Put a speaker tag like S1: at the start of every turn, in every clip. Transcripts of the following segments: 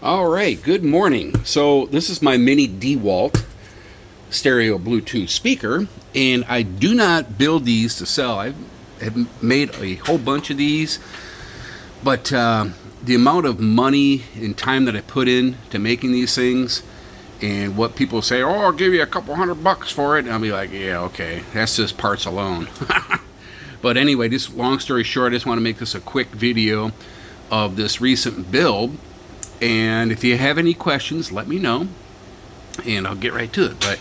S1: All right, good morning. So this is my mini DeWalt stereo Bluetooth speaker, and I do not build these to sell. I have made a whole bunch of these, but the amount of money and time that I put in to making these things, and what people say, oh, I'll give you a couple $100 for it, and I'll be like, yeah, okay, that's just parts alone. But anyway, just long story short, I just want to make this a quick video of this recent build. And if you have any questions, let me know, and I'll get right to it. But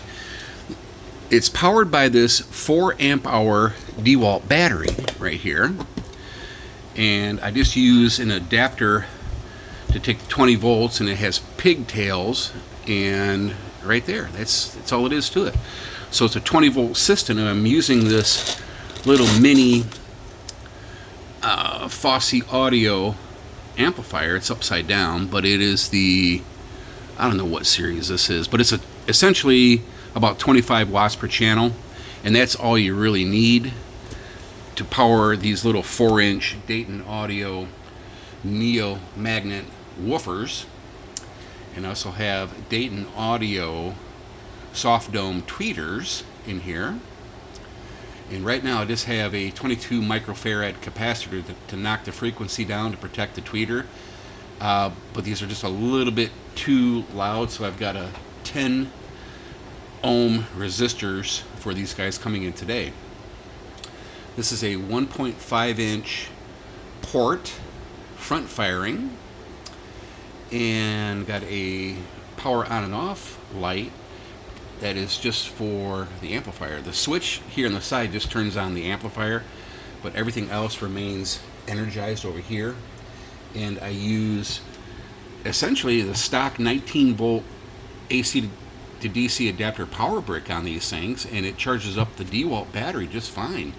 S1: it's powered by this 4 amp hour DeWalt battery right here. And I just use an adapter to take the 20 volts, and it has pigtails, and right there, that's all it is to it. So it's a 20 volt system, and I'm using this little mini Fosse audio amplifier. It's upside down, but it is I don't know what series this is, but it's essentially about 25 watts per channel, and that's all you really need to power these little 4-inch Dayton Audio Neo magnet woofers. And I also have Dayton Audio soft dome tweeters in here. And right now I just have a 22 microfarad capacitor to knock the frequency down to protect the tweeter. But these are just a little bit too loud, so I've got a 10 ohm resistors for these guys coming in today. This is a 1.5 inch port front firing, and got a power on and off light that is just for the amplifier. The switch here on the side just turns on the amplifier, but everything else remains energized over here. And I use essentially the stock 19 volt AC to DC adapter power brick on these things, and it charges up the DeWalt battery just fine.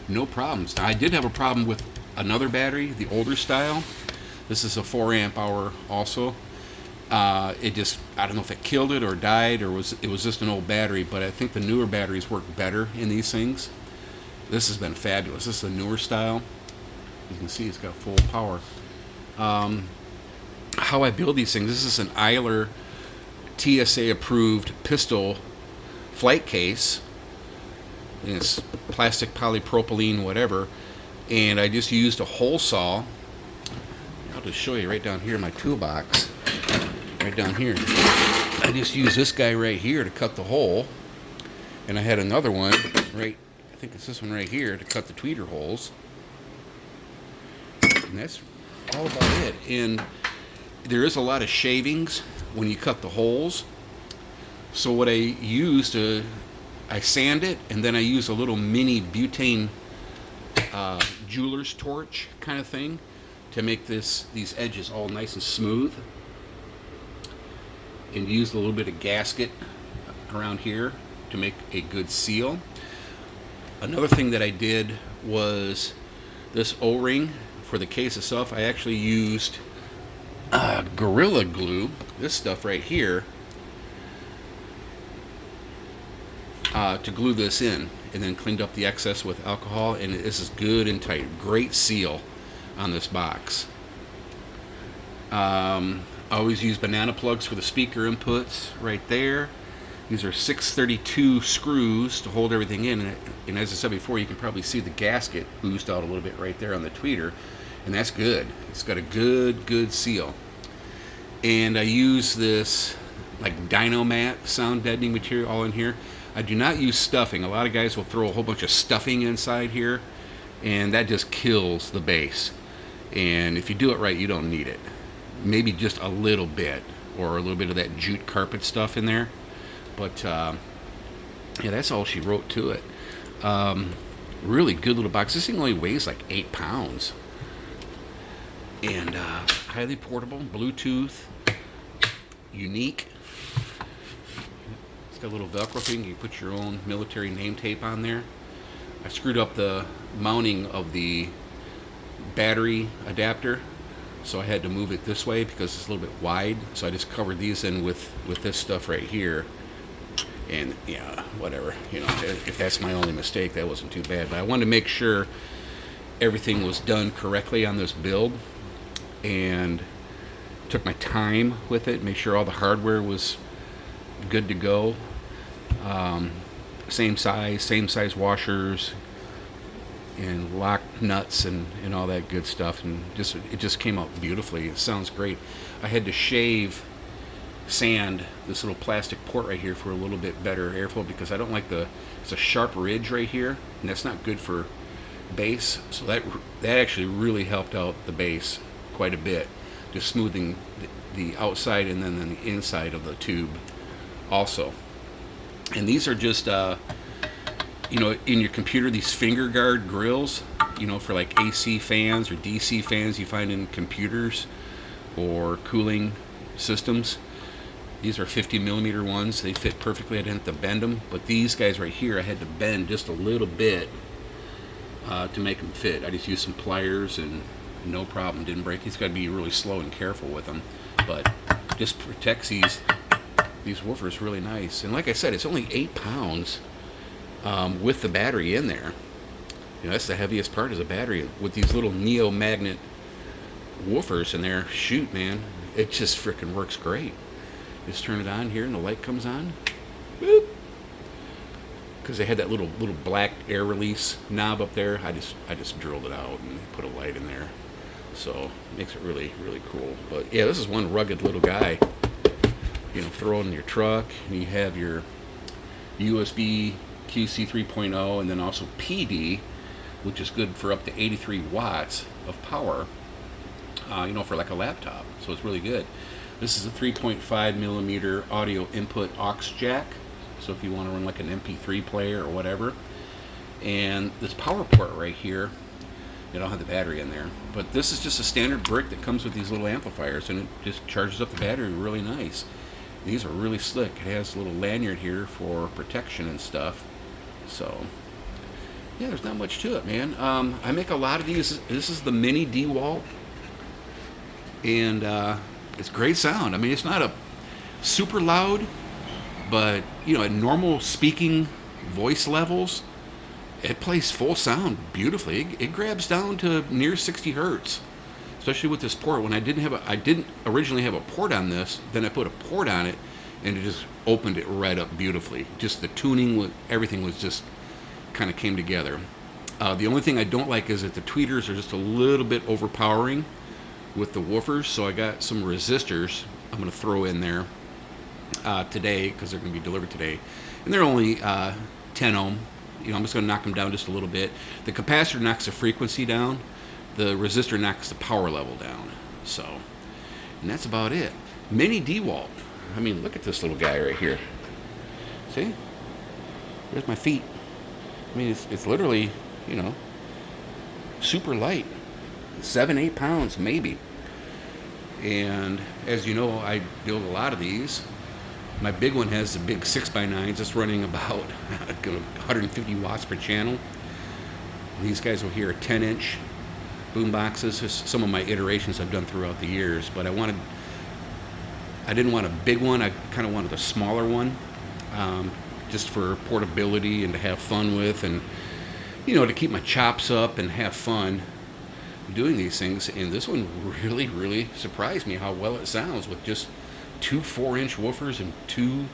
S1: No problems. Now, I did have a problem with another battery, the older style. This is a 4 amp hour also. It just, I don't know if it killed it or died, or it was just an old battery, but I think the newer batteries work better in these things. This has been fabulous. This is a newer style. You can see it's got full power. How I build these things, this is an Eiler TSA approved pistol flight case. And it's plastic, polypropylene, whatever. And I just used a hole saw. I'll just show you right down here in my toolbox. Right down here, I just used this guy right here to cut the hole, and I had another one right, I think it's this one right here, to cut the tweeter holes, and that's all about it. And there is a lot of shavings when you cut the holes, so what I use I sand it, and then I use a little mini butane jeweler's torch kind of thing to make these edges all nice and smooth. And use a little bit of gasket around here to make a good seal. Another thing that I did was this O-ring for the case itself. I actually used Gorilla Glue, this stuff right here, to glue this in, and then cleaned up the excess with alcohol, and this is good and tight. Great seal on this box. I always use banana plugs for the speaker inputs right there. These are 632 screws to hold everything in, and as I said before, you can probably see the gasket oozed out a little bit right there on the tweeter, and that's good. It's got a good seal. And I use this like Dynomat sound deadening material all in here. I do not use stuffing. A lot of guys will throw a whole bunch of stuffing inside here, and that just kills the bass. And if you do it right, you don't need it. Maybe just a little bit, or a little bit of that jute carpet stuff in there, but yeah, that's all she wrote to it. Really good little box. This thing only weighs like 8 pounds, and highly portable, Bluetooth, unique. It's got a little Velcro thing. You put your own military name tape on there. I screwed up the mounting of the battery adapter, so I had to move it this way because it's a little bit wide. So I just covered these in with this stuff right here. And yeah, whatever, you know, if that's my only mistake, that wasn't too bad. But I wanted to make sure everything was done correctly on this build. And took my time with it, make sure all the hardware was good to go. Um, same size washers, and lock nuts and all that good stuff, and it just came out beautifully. It sounds great. I had to sand this little plastic port right here for a little bit better airflow, because I don't like it's a sharp ridge right here, and that's not good for bass. So that actually really helped out the bass quite a bit, just smoothing the outside and then the inside of the tube also. And these are just you know, in your computer, these finger guard grills, you know, for like AC fans or DC fans you find in computers or cooling systems. These are 50 millimeter ones. They fit perfectly. I didn't have to bend them. But these guys right here, I had to bend just a little bit to make them fit. I just used some pliers and no problem, didn't break. He's got to be really slow and careful with them, but just protects these woofers really nice. And like I said, it's only 8 pounds with the battery in there. You know, that's the heaviest part, is the battery. With these little neo magnet woofers in there, shoot, man, it just freaking works great. Just turn it on here and the light comes on. Boop. Because they had that little black air release knob up there. I just drilled it out and put a light in there. So it makes it really, really cool. But yeah, this is one rugged little guy. You know, throw it in your truck, and you have your USB QC 3.0, and then also PD, which is good for up to 83 watts of power, you know, for like a laptop. So it's really good. This is a 3.5 millimeter audio input aux jack, so if you want to run like an MP3 player or whatever. And this power port right here, you don't have the battery in there, but this is just a standard brick that comes with these little amplifiers, and it just charges up the battery really nice. These are really slick. It has a little lanyard here for protection and stuff. So yeah, there's not much to it, man. I make a lot of these. This is the mini DeWalt, and it's great sound. I mean, it's not a super loud, but you know, at normal speaking voice levels, it plays full sound beautifully. It grabs down to near 60 hertz, especially with this port. When I didn't originally have a port on this, then I put a port on it, and it just opened it right up beautifully. Just the tuning, with everything was just kind of came together. The only thing I don't like is that the tweeters are just a little bit overpowering with the woofers, so I got some resistors I'm going to throw in there today, because they're going to be delivered today, and they're only 10 ohm. You know, I'm just going to knock them down just a little bit. The capacitor knocks the frequency down, the resistor knocks the power level down. So, and that's about it. Mini DeWalt. I mean, look at this little guy right here. See? There's my feet. I mean, it's literally, you know, super light. 7-8 pounds maybe. And as you know, I build a lot of these. My big one has a big 6x9s. It's running about 150 watts per channel. These guys will hear 10-inch boom boxes. Just some of my iterations I've done throughout the years, but I didn't want a big one. I kind of wanted a smaller one, just for portability and to have fun with, and you know, to keep my chops up and have fun doing these things. And this one really, really surprised me how well it sounds with just 2 4-inch woofers and 2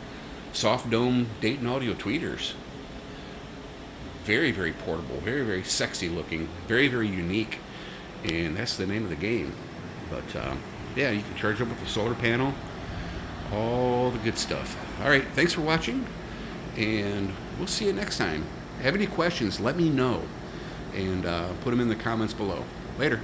S1: soft dome Dayton Audio tweeters. Very, very portable, very, very sexy looking, very, very unique, and that's the name of the game. But yeah, you can charge up with the solar panel, all the good stuff. All right, thanks for watching, and we'll see you next time. Have any questions, let me know, and put them in the comments below. Later.